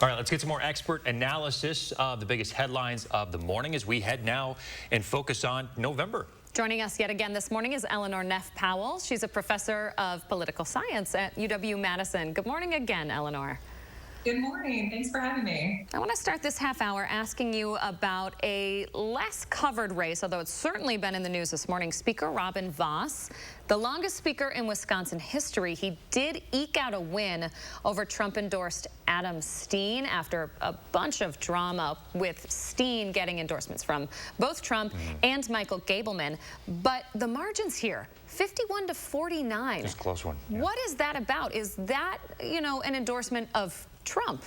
All right, let's get some more expert analysis of the biggest headlines of the morning as we head now and focus on November. Joining us yet again this morning is Eleanor Neff Powell. She's a professor of political science at UW-Madison. Good morning again, Eleanor. Good morning. Thanks for having me. I want to start this half hour asking you about a less covered race, although it's certainly been in the news this morning. Speaker Robin Vos, the longest speaker in Wisconsin history, he did eke out a win over Trump-endorsed Adam Steen after a bunch of drama with Steen getting endorsements from both Trump and Michael Gableman. But the margins here, 51 to 49. It's a close one. Yeah. What is that about? Is that, an endorsement of Trump?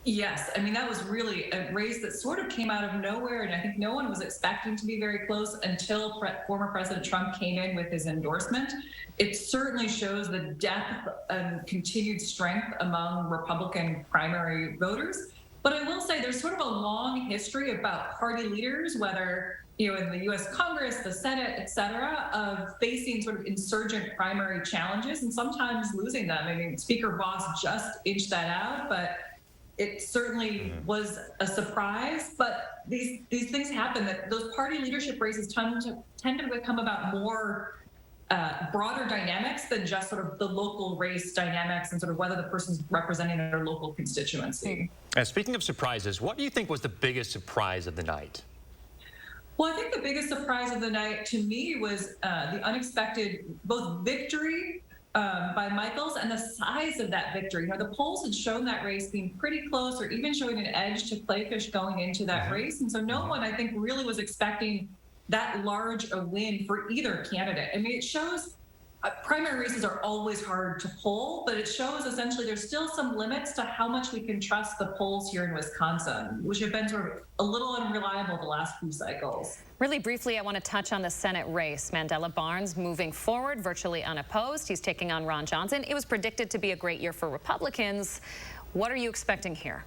Yes, I mean, that was really a race that sort of came out of nowhere, and I think no one was expecting to be very close until former President Trump came in with his endorsement. It certainly shows the depth and continued strength among Republican primary voters. But I will say there's sort of a long history about party leaders, whether in the U.S. Congress, the Senate, et cetera, of facing sort of insurgent primary challenges and sometimes losing them. I mean, Speaker Vos just inched that out, but it certainly was a surprise. But these things happen, that those party leadership races tend to become about more broader dynamics than just sort of the local race dynamics and sort of whether the person's representing their local constituency. Speaking of surprises, what do you think was the biggest surprise of the night? Well, I think the biggest surprise of the night to me was the unexpected both victory by Michaels and the size of that victory. The polls had shown that race being pretty close, or even showing an edge to Clayfish going into that race. And so no one, I think, really was expecting that large a win for either candidate. I mean, it shows primary races are always hard to poll, but it shows essentially there's still some limits to how much we can trust the polls here in Wisconsin, which have been sort of a little unreliable the last few cycles. Really briefly, I want to touch on the Senate race. Mandela Barnes moving forward, virtually unopposed. He's taking on Ron Johnson. It was predicted to be a great year for Republicans. What are you expecting here?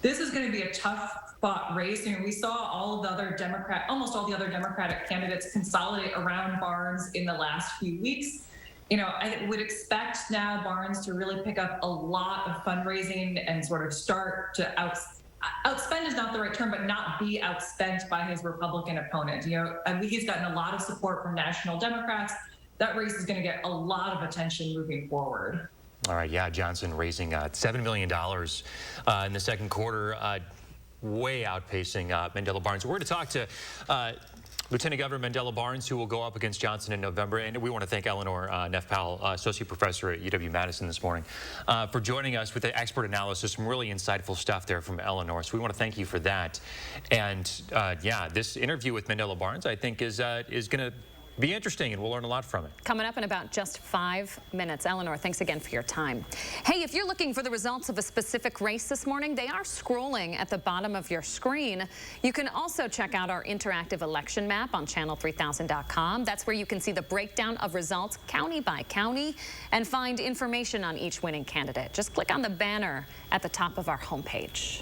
This is going to be a tough fought race. I mean, we saw almost all the other Democratic candidates consolidate around Barnes in the last few weeks. I would expect now Barnes to really pick up a lot of fundraising and sort of start to outspend is not the right term, but not be outspent by his Republican opponent. I mean, he's gotten a lot of support from national Democrats. That race is going to get a lot of attention moving forward. All right, yeah, Johnson raising $7 million in the second quarter, way outpacing Mandela Barnes. We're going to talk to Lieutenant Governor Mandela Barnes, who will go up against Johnson in November. And we want to thank Eleanor Neff Powell, Associate Professor at UW-Madison this morning, for joining us with the expert analysis. Some really insightful stuff there from Eleanor. So we want to thank you for that. And yeah, this interview with Mandela Barnes, I think, is going to be interesting, and we'll learn a lot from it. Coming up in about just 5 minutes. Eleanor, thanks again for your time. Hey, if you're looking for the results of a specific race this morning, they are scrolling at the bottom of your screen. You can also check out our interactive election map on channel3000.com. That's where you can see the breakdown of results county by county and find information on each winning candidate. Just click on the banner at the top of our homepage.